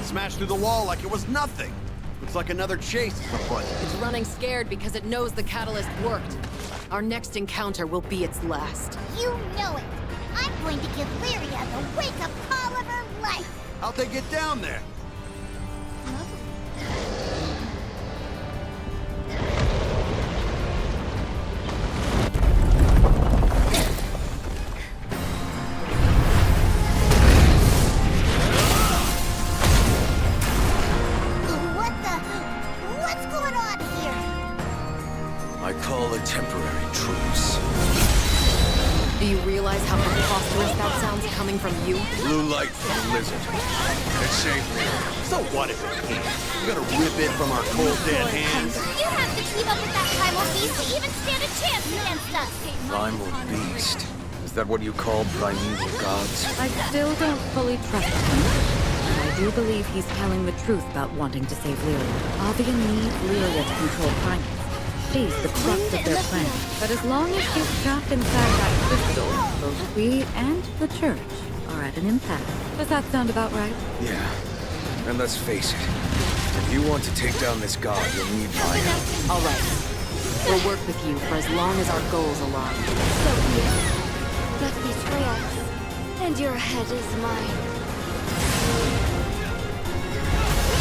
smashed through the wall like it was nothing. Looks like another chase is afoot. It's running scared because it knows the catalyst worked. Our next encounter will be its last. You know it. I'm going to give Lyria the wake-up call of her life. How'd they get down there? What's going on here? I call a temporary truce. Do you realize how preposterous that sounds coming from you? Blue light from the lizard. It saved me. So what if it can't? We gotta rip it from our cold dead hands. You have to keep up with that primal beast to even stand a chance against us. Primal beast. Is that what you call primeval gods? I still don't fully trust him. I do believe he's telling the truth about wanting to save Lyria. Avian needs Lyria to control primates. She's the crux of their plan. But as long as she's trapped inside that crystal, both we and the church are at an impasse. Does that sound about right? Yeah. And let's face it. If you want to take down this god, you'll need my help. All right. We'll work with you for as long as our goals align. So here, but betray us, and your head is mine.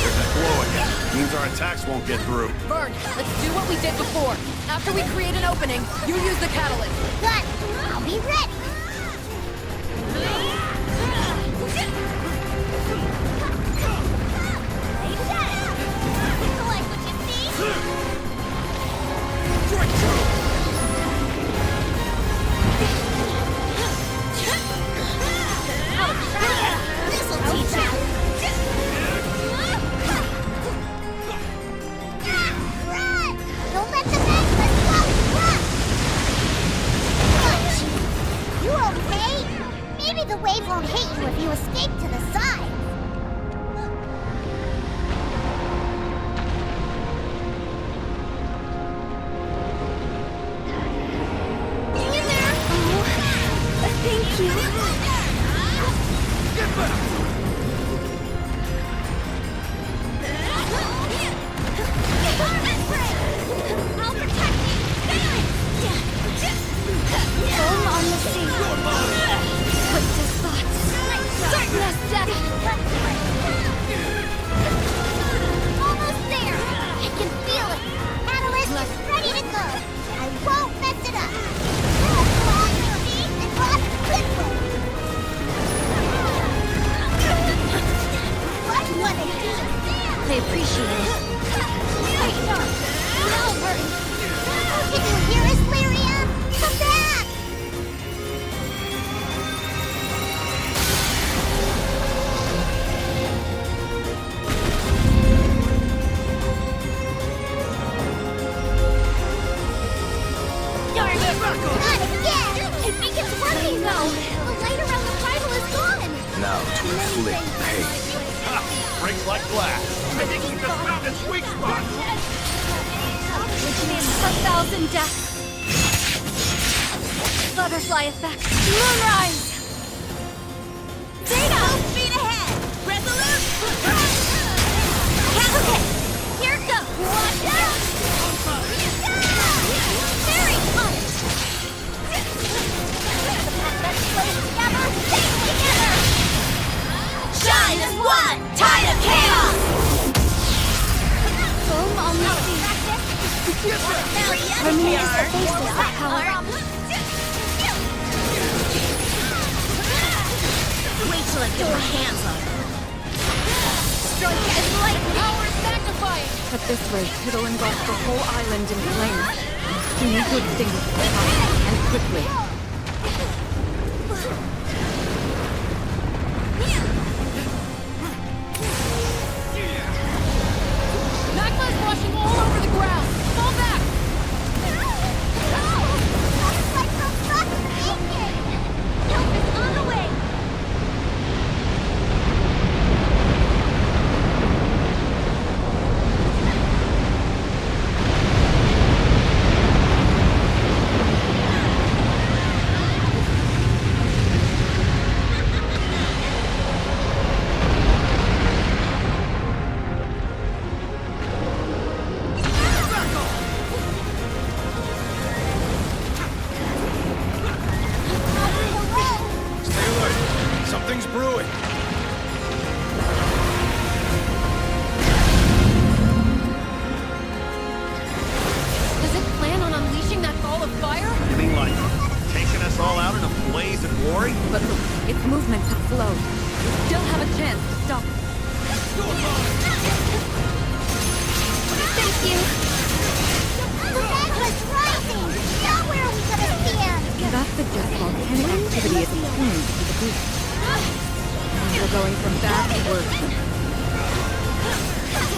There's that glow again. Means our attacks won't get through. Vern, let's do what we did before. After we create an opening, you use the catalyst. But I'll be ready. Like what you see? This'll teach you. Run! Don't let the Maximus go! Run! You okay? Maybe the wave won't hit you if you escape to the side. In there! Oh, thank you. Get back! I'll protect you! Home on the sea. Quick to spot. Darkness, death. Almost there! I can feel it! Catalyst is ready to go! I won't mess it up! Fly, speed, and cross quickly! What a team! I appreciate it. No, Vern! Can you hear us, Lyria? Come back! Darn it! Not again! I think it's working, though! The light around the primal is gone! Now to inflict pain. Breaks like glass. I think we just found its weak spot. Which means 1,000 deaths. Butterfly effect. Moonrise! Data! Full speed ahead! Resolute! Okay, here goes! Watch out! Very close! Let's play together! Stay together! Shine as one! Tide of chaos! Home on the sea. Harmony is the basis of power. Wait till I get my hands on her. Strike as lightning! Power is magnifying! At this rate, it'll engulf the whole island in flames. You need to extinguish the fire, and quickly. Magma is rushing all over the ground! Fall back! Help is on the way! doesn't worry? But look, its movements have slowed. We still have a chance to stop it. Thank you. The magma's rising! Now where are we gonna stand? That suggests volcanic activity is attuned to the beast. We're going from bad to worse.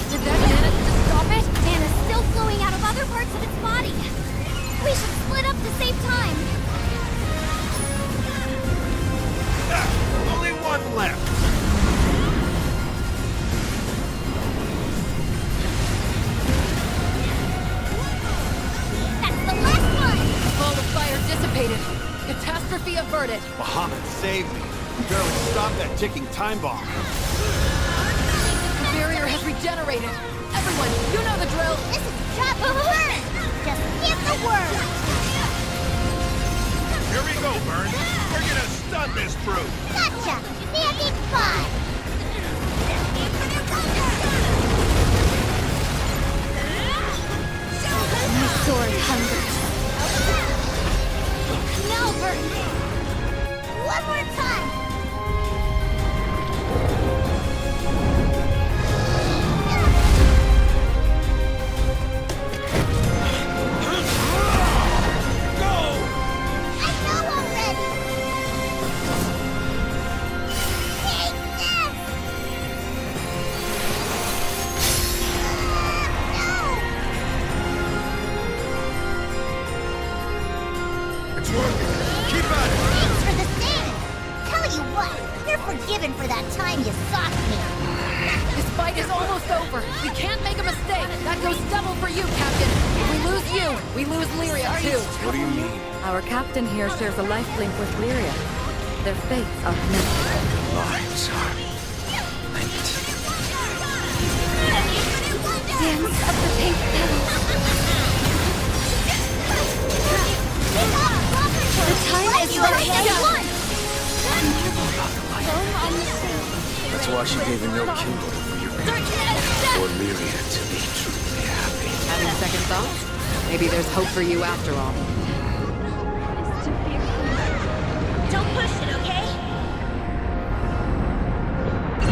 Did that manage to stop it? Mana's still flowing out of other parts of its body. We should split up to save time. Only one left. That's the last one! Ball of fire dissipated. Catastrophe averted. Muhammad, save me. Barely stop that ticking time bomb. The barrier has regenerated. Everyone, you know the drill. This is drop the word! Just give the word! Here we go, Vern. We're gonna stun this brute. Gotcha! Standing by! My sword hungers. Now, Bert! One more time! I know already! Take this! No! It's working. Keep at it. Thanks for the save! Tell you what, you're forgiven for that time you socked me. This fight is almost over. We can't make a mistake. That goes double for you, Captain. If we lose you, we lose Lyria, too. What do you mean? Our captain here shares a life link with Lyria. Their fates are connected. Lives are linked. Dance of the pink petals. The time is right. That's why she gave a no kill order for your parents. For Lyria to be truly happy. Having second thoughts? Maybe there's hope for you after all. Don't push it, okay?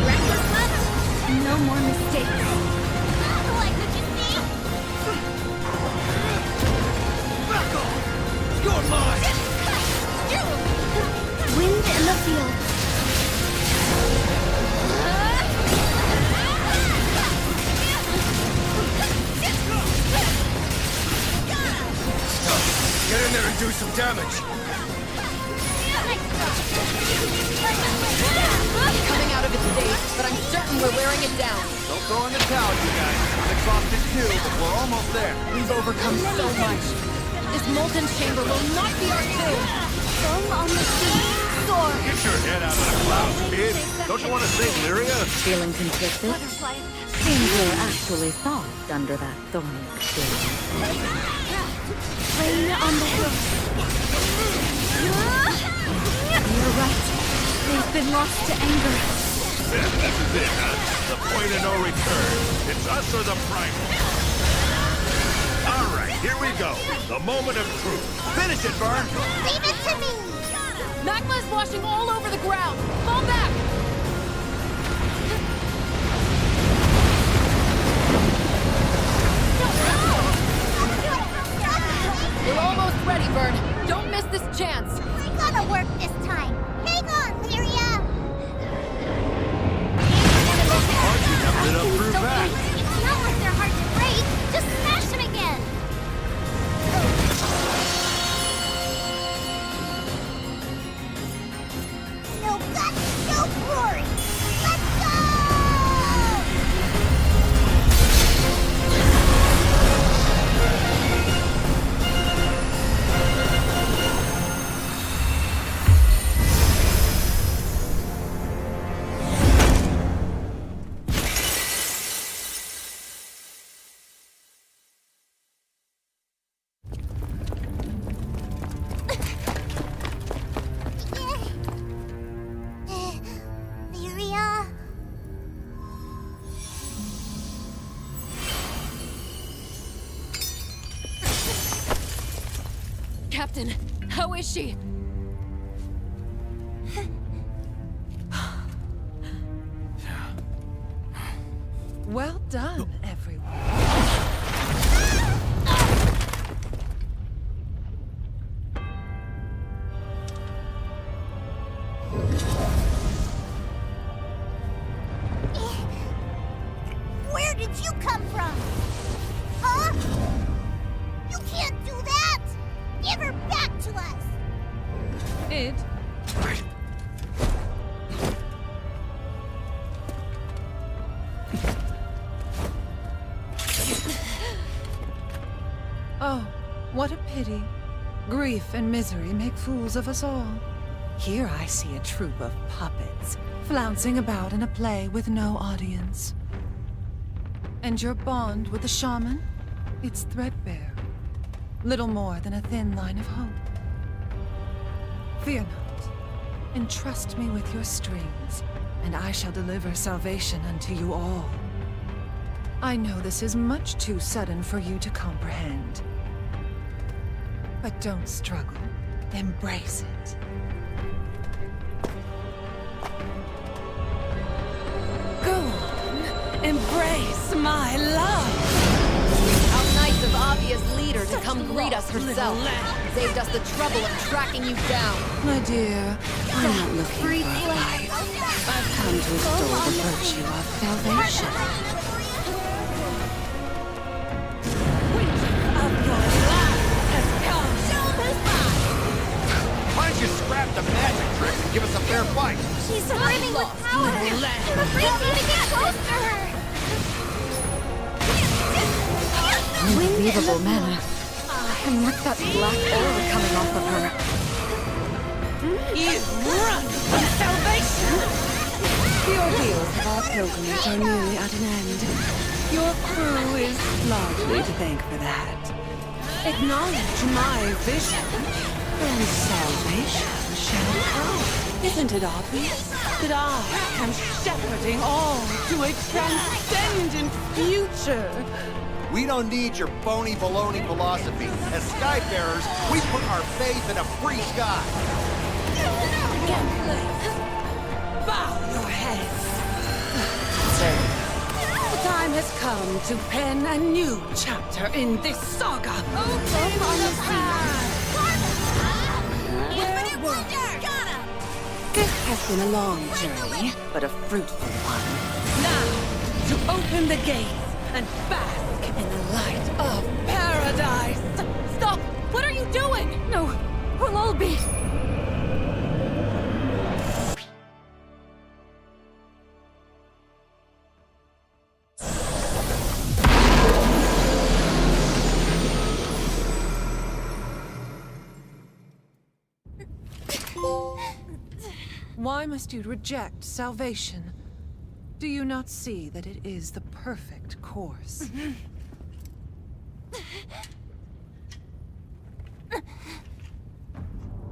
Reckless left? No more mistakes. Like what you see? Back off. You're mine. Wind in the field. Get in there and do some damage. Coming out of its daze, but I'm certain we're wearing it down. Don't throw in the towel, you guys. I'm exhausted too, but we're almost there. We've overcome so much. This molten chamber will not be our tomb. Foam on the sea. Soar. Get your head out of the clouds, kid. Don't you want to save Lyria? Feeling conflicted? Butterfly. Seems you're actually soft under that thorny skin. Rain on the hill. You're right. They've been lost to anger. This is it, huh? The point of no return. It's us or the primal. All right, here we go. The moment of truth. Finish it, Vern. Leave it to me! Magma is washing all over the ground. Fall back! We're almost ready, Vern. Don't miss this chance. It's gonna work this time. Hang on, Lyria! Lit up through back. It's not like they're hard to break. Just smash them again! No guts, no glory! Let's go! Lyria? Captain, how is she? Well done, everyone. Where did you come from? Huh? You can't do that! Give her back to us! Id, oh, what a pity. Grief and misery make fools of us all. Here I see a troupe of puppets, flouncing about in a play with no audience. And your bond with the shaman? It's threadbare. Little more than a thin line of hope. Fear not. Entrust me with your strings, and I shall deliver salvation unto you all. I know this is much too sudden for you to comprehend. But don't struggle. Embrace it. Go on. Embrace my love. How nice of obvious leader to come greet us herself. Saved us the trouble of tracking you down. My dear, I'm not looking for a fight. I've come to restore the virtue of salvation. Of your life has come. Why don't you scrap the magic tricks and give us a fair fight? She's brimming with power! I'm afraid for you to get close to her! Unbelievable mana. And what's that black aura coming off of her? You run from salvation! The ordeals of our pilgrimage are nearly at an end. Your crew is largely to thank for that. Acknowledge my vision, and salvation shall come. Isn't it obvious that I am shepherding all to a transcendent future? We don't need your phony baloney philosophy. As Skyfarers, we put our faith in a free sky. Bow your heads. The time has come to pen a new chapter in this saga. Open on the sea! Infinite Wonder! Got him! This has been a long journey, but a fruitful one. Now, to open the gates and bask in the light of paradise! Stop! What are you doing? No, we'll all be... Why must you reject salvation? Do you not see that it is the perfect course?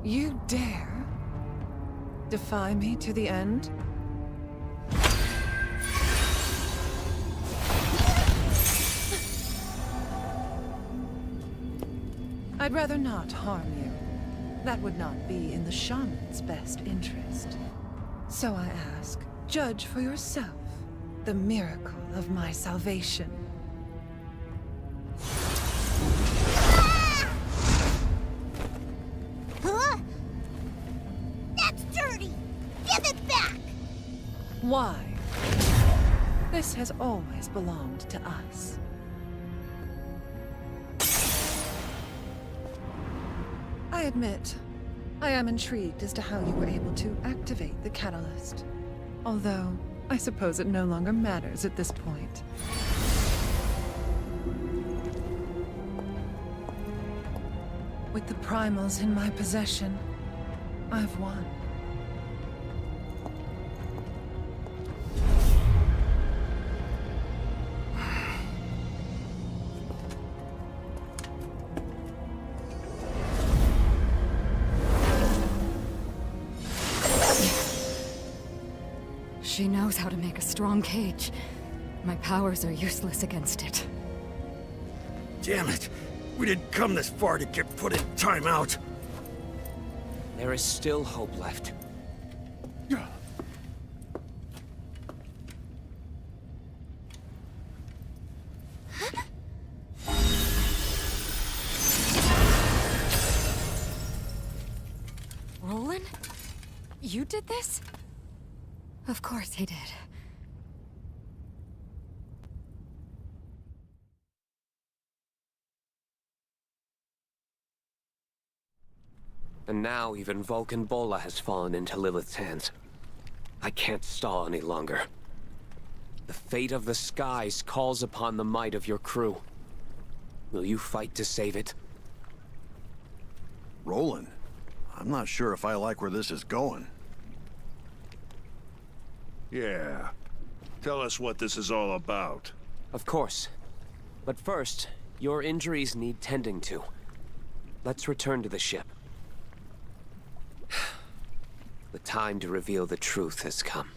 You dare defy me to the end? I'd rather not harm you. That would not be in the shaman's best interest. So I ask, judge for yourself the miracle of my salvation. Huh? That's dirty! Give it back! Why? This has always belonged to us. I admit, I am intrigued as to how you were able to activate the catalyst. Although, I suppose it no longer matters at this point. With the primals in my possession, I've won. She knows how to make a strong cage. My powers are useless against it. Damn it! We didn't come this far to get put in timeout! There is still hope left. Roland? You did this? Of course he did. And now even Vulcan Bola has fallen into Lilith's hands. I can't stall any longer. The fate of the skies calls upon the might of your crew. Will you fight to save it? Roland, I'm not sure if I like where this is going. Yeah. Tell us what this is all about. Of course. But first, your injuries need tending to. Let's return to the ship. The time to reveal the truth has come.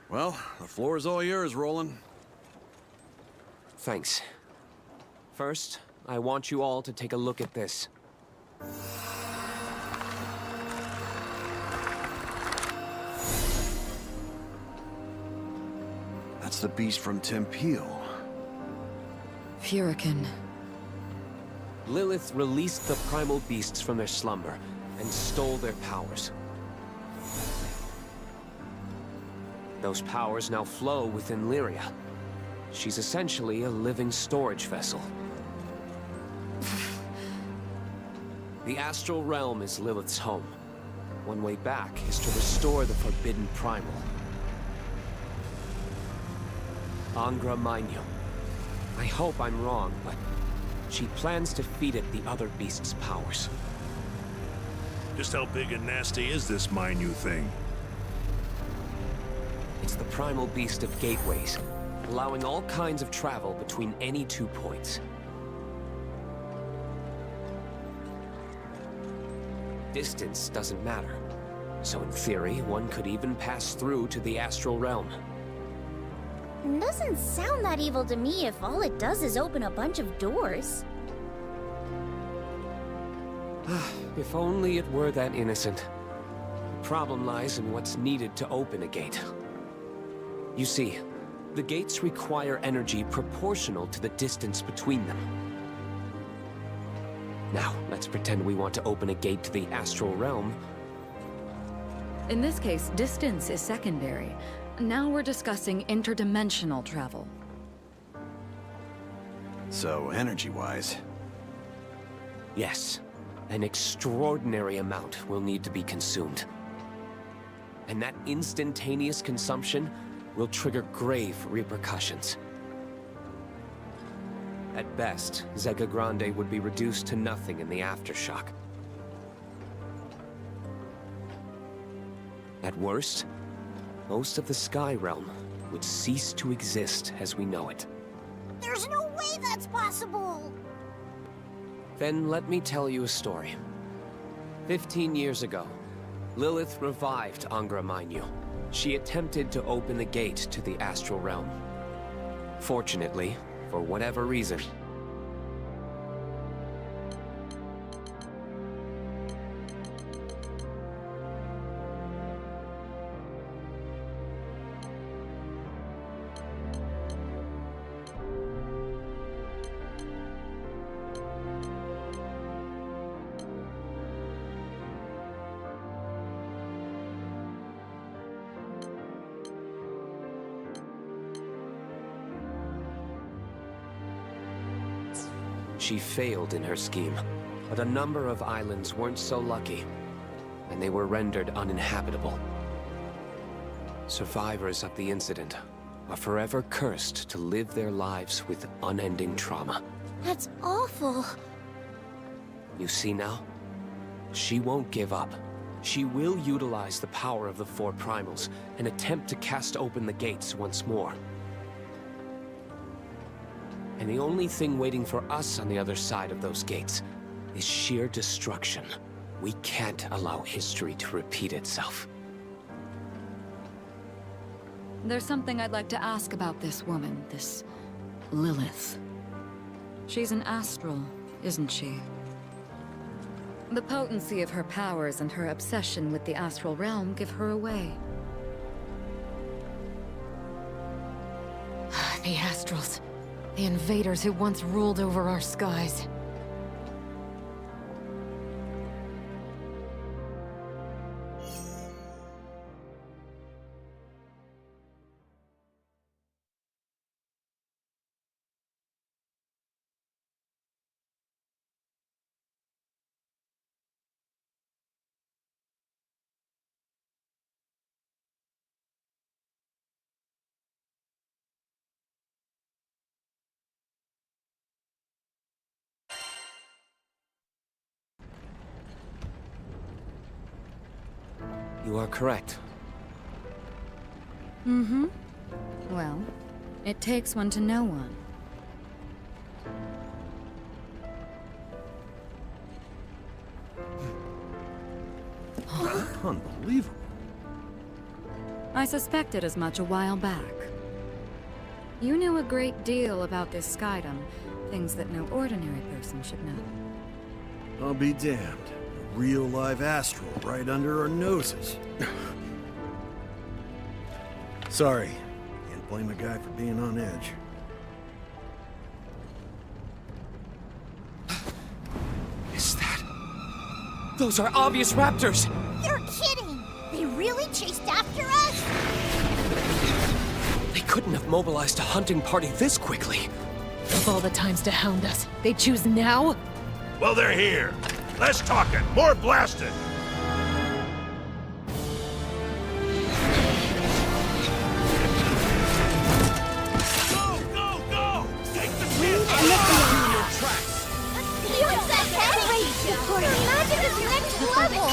Well, the floor is all yours, Roland. Thanks. First, I want you all to take a look at this. That's the beast from Tempeal. Furican. Lilith released the primal beasts from their slumber and stole their powers. Those powers now flow within Lyria. She's essentially a living storage vessel. The astral realm is Lilith's home. One way back is to restore the forbidden primal. Angra Mainyu. I hope I'm wrong, but she plans to feed it the other beast's powers. Just how big and nasty is this Mainyu thing? It's the primal beast of gateways, allowing all kinds of travel between any 2 points. Distance doesn't matter, so in theory, one could even pass through to the astral realm. Doesn't sound that evil to me if all it does is open a bunch of doors. If only it were that innocent. The problem lies in what's needed to open a gate. You see, the gates require energy proportional to the distance between them. Now, let's pretend we want to open a gate to the astral realm. In this case, distance is secondary. Now we're discussing interdimensional travel. So, energy-wise, Yes, an extraordinary amount will need to be consumed. And that instantaneous consumption will trigger grave repercussions. At best, Zega Grande would be reduced to nothing in the aftershock. At worst, most of the Sky Realm would cease to exist as we know it. There's no way that's possible! Then let me tell you a story. 15 years ago, Lilith revived Angra Mainyu. She attempted to open the gate to the astral realm. Fortunately, for whatever reason, she failed in her scheme. But a number of islands weren't so lucky, and they were rendered uninhabitable. Survivors of the incident are forever cursed to live their lives with unending trauma. That's awful. You see now? She won't give up. She will utilize the power of the four primals and attempt to cast open the gates once more. And the only thing waiting for us on the other side of those gates is sheer destruction. We can't allow history to repeat itself. There's something I'd like to ask about this woman, this Lilith. She's an astral, isn't she? The potency of her powers and her obsession with the astral realm give her away. The Astrals. The invaders who once ruled over our skies. You are correct. Mm-hmm. Well, it takes one to know one. Unbelievable. I suspected as much a while back. You knew a great deal about this skydom, things that no ordinary person should know. I'll be damned. A real live astral right under our noses. Sorry. Can't blame a guy for being on edge. Is that... Those are obvious raptors! You're kidding! They really chased after us? They couldn't have mobilized a hunting party this quickly. Of all the times to hound us, they choose now? Well, they're here. Less talking, more blasting. Go, go, go! Take the shit out of your tracks. You're great! Your magic is next level!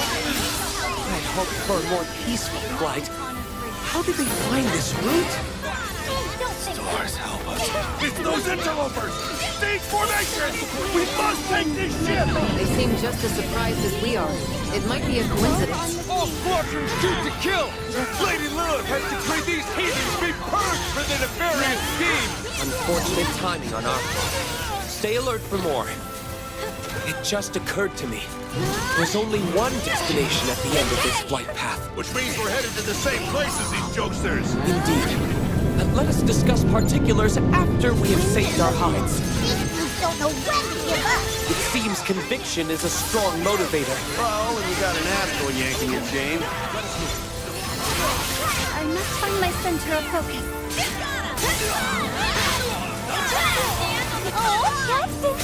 I'd hoped for a more peaceful flight. How did they find this route? Stars help us. It's those interlopers! Stage formation! We must take this ship! They seem just as surprised as we are. It might be a coincidence. All squadrons shoot to kill! Lady Lilith has decreed these heathens be purged for their nefarious scheme! Unfortunate timing on our part. Stay alert for more. It just occurred to me. There's only one destination at the end of this flight path. Which means we're headed to the same place as these jokesters. Indeed. Let us discuss particulars after we have saved our hides. These don't know when to give up! It seems conviction is a strong motivator. Well, when you got an astral yanking your chain. I must find my center of focus. Oh, Captain!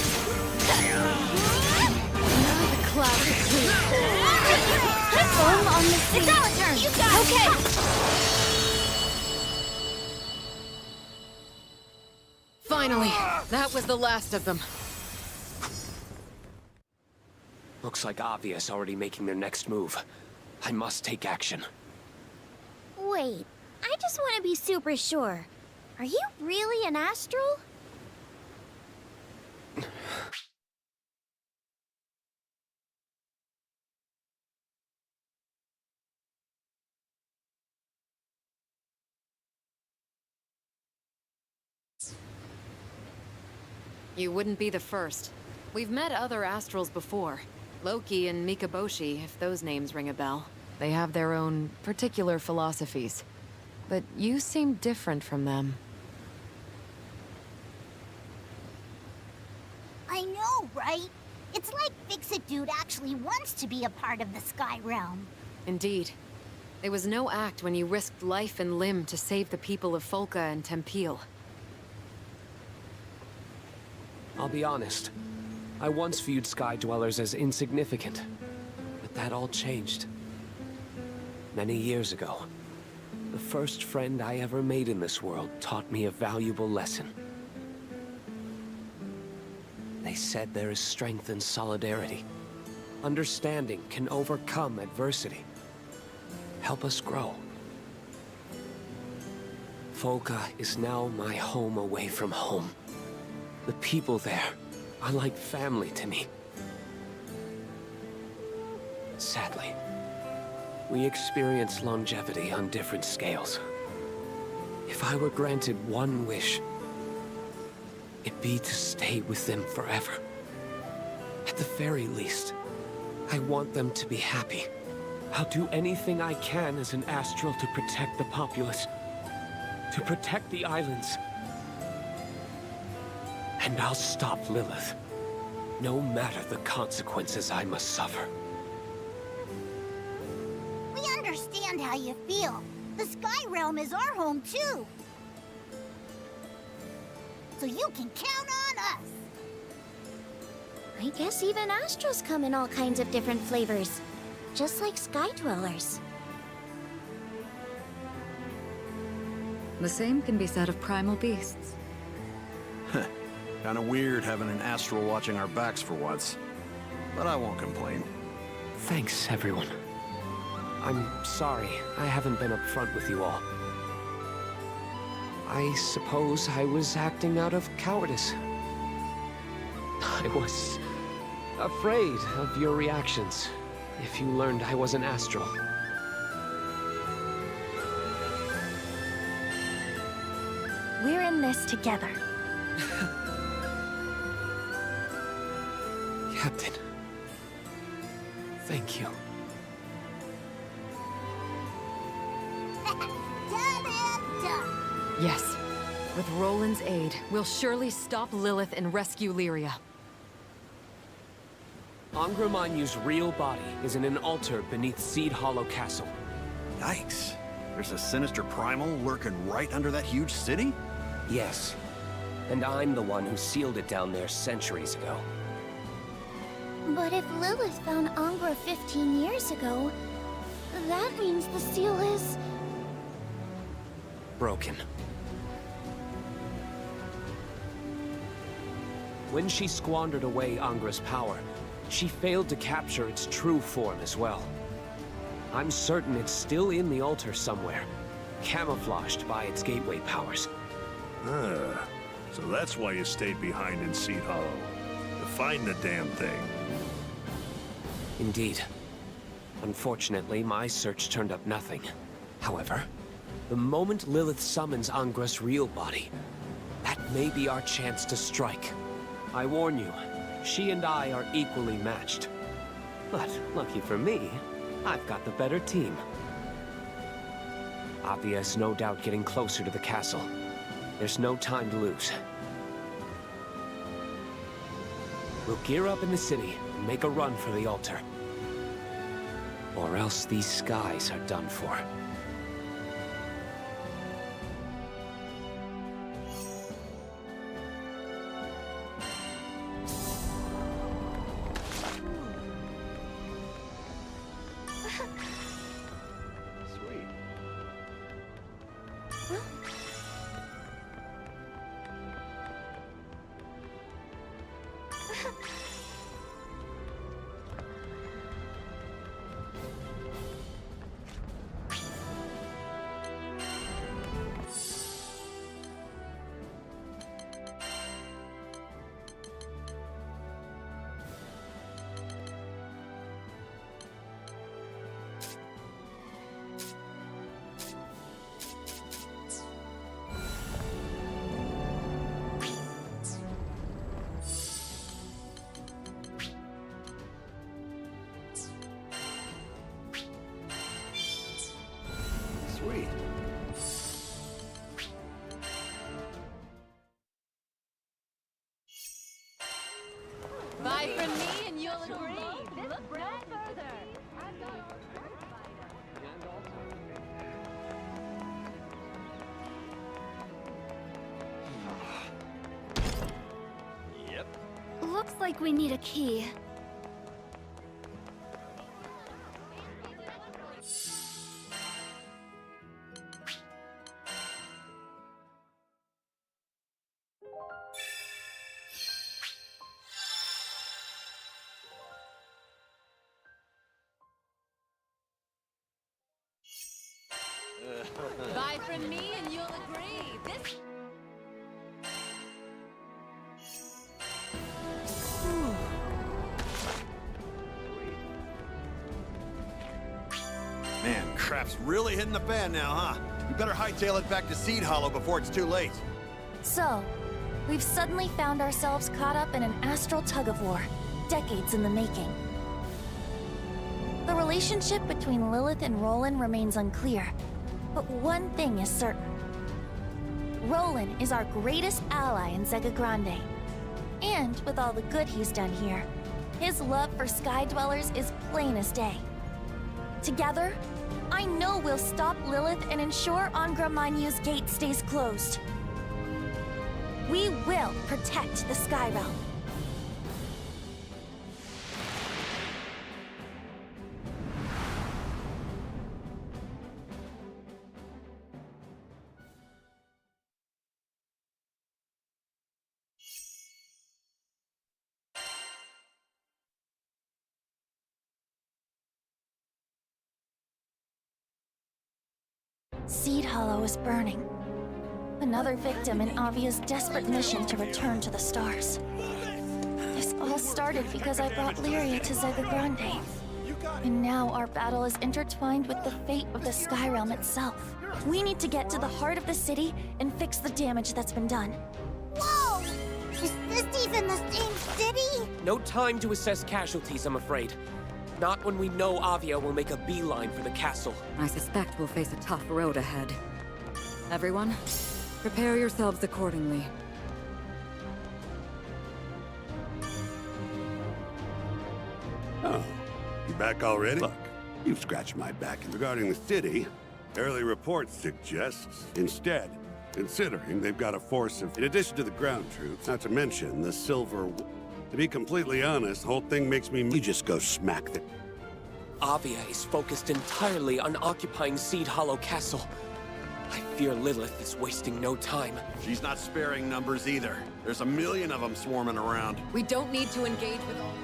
The clouds Full on the sea. It's our turn! You got it! Okay! Finally! That was the last of them. Looks like Obvious already making their next move. I must take action. Wait, I just want to be super sure. Are you really an astral? You wouldn't be the first. We've met other Astrals before. Loki and Mikaboshi, if those names ring a bell. They have their own particular philosophies. But you seem different from them. I know, right? It's like Fix-It Dude actually wants to be a part of the Sky Realm. Indeed. It was no act when you risked life and limb to save the people of Folka and Tempeel. I'll be honest. I once viewed Sky Dwellers as insignificant. But that all changed. Many years ago, the first friend I ever made in this world taught me a valuable lesson. They said there is strength in solidarity. Understanding can overcome adversity. Help us grow. Folka is now my home away from home. The people there are like family to me. Sadly, we experience longevity on different scales. If I were granted one wish, it'd be to stay with them forever. At the very least, I want them to be happy. I'll do anything I can as an astral to protect the populace, to protect the islands. And I'll stop Lilith, no matter the consequences I must suffer. We understand how you feel. The Sky Realm is our home, too. So you can count on us. I guess even astrals come in all kinds of different flavors, just like sky dwellers. The same can be said of primal beasts. Kinda weird having an astral watching our backs for once. But I won't complain. Thanks, everyone. I'm sorry I haven't been upfront with you all. I suppose I was acting out of cowardice. I was afraid of your reactions if you learned I was an astral. We're in this together. Captain, thank you. Done and done. Yes. With Roland's aid, we'll surely stop Lilith and rescue Lyria. Angra Mainyu's real body is in an altar beneath Seed Hollow Castle. Yikes. There's a sinister primal lurking right under that huge city? Yes. And I'm the one who sealed it down there centuries ago. But if Lilith found Angra 15 years ago, that means the seal is... broken. When she squandered away Angra's power, she failed to capture its true form as well. I'm certain it's still in the altar somewhere, camouflaged by its gateway powers. So that's why you stayed behind in Seed Hollow. To find the damn thing. Indeed. Unfortunately, my search turned up nothing. However, the moment Lilith summons Angra's real body, that may be our chance to strike. I warn you, she and I are equally matched. But lucky for me, I've got the better team. Appia's no doubt getting closer to the castle. There's no time to lose. We'll gear up in the city and make a run for the altar. Or else these skies are done for. Sweet. Buy from me and you'll agree. Look no further. Yep. Looks like we need a key. Buy from me and you'll agree. This... Man, crap's really hitting the fan now, huh? You better hightail it back to Seed Hollow before it's too late. So, we've suddenly found ourselves caught up in an astral tug-of-war, decades in the making. The relationship between Lilith and Roland remains unclear, but one thing is certain. Roland is our greatest ally in Zega Grande. And with all the good he's done here, his love for Sky Dwellers is plain as day. Together, I know we'll stop Lilith and ensure Angra Mainyu's gate stays closed. We will protect the Sky Realm. Seed Hollow is burning. Another victim in Avia's desperate mission to return to the stars. This all started because I brought Lyria to Zega Grande. And now our battle is intertwined with the fate of the Sky Realm itself. We need to get to the heart of the city and fix the damage that's been done. Whoa! Is this even the same city? No time to assess casualties, I'm afraid. Not when we know Avia will make a beeline for the castle. I suspect we'll face a tough road ahead. Everyone, prepare yourselves accordingly. Oh, you back already? Look, you've scratched my back regarding the city. Early reports suggest instead, considering they've got a force of, in addition to the ground troops, not to mention the silver. To be completely honest, the whole thing makes me. You just go smack the. Avia is focused entirely on occupying Seed Hollow Castle. I fear Lilith is wasting no time. She's not sparing numbers either. There's a million of them swarming around. We don't need to engage with all...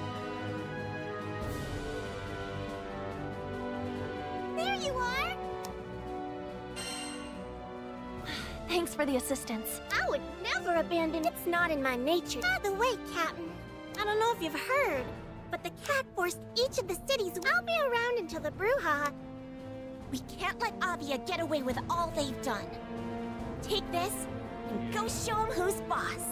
There you are! Thanks for the assistance. I would never abandon. It's not in my nature. By the way, Captain, I don't know if you've heard, but the cat forced each of the cities. I'll be around until the brouhaha. We can't let Avia get away with all they've done. Take this and go show them who's boss.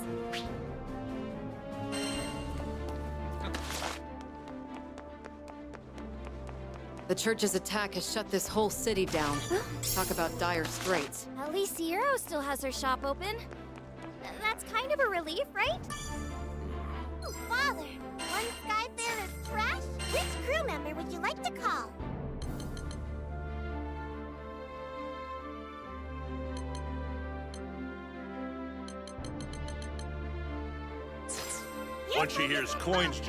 The church's attack has shut this whole city down. Talk about dire straits. At least Zero still has her shop open. That's kind of a relief, right? Oh, Father, one Skyfarer is trash? Which crew member would you like to call? Once she hears coins,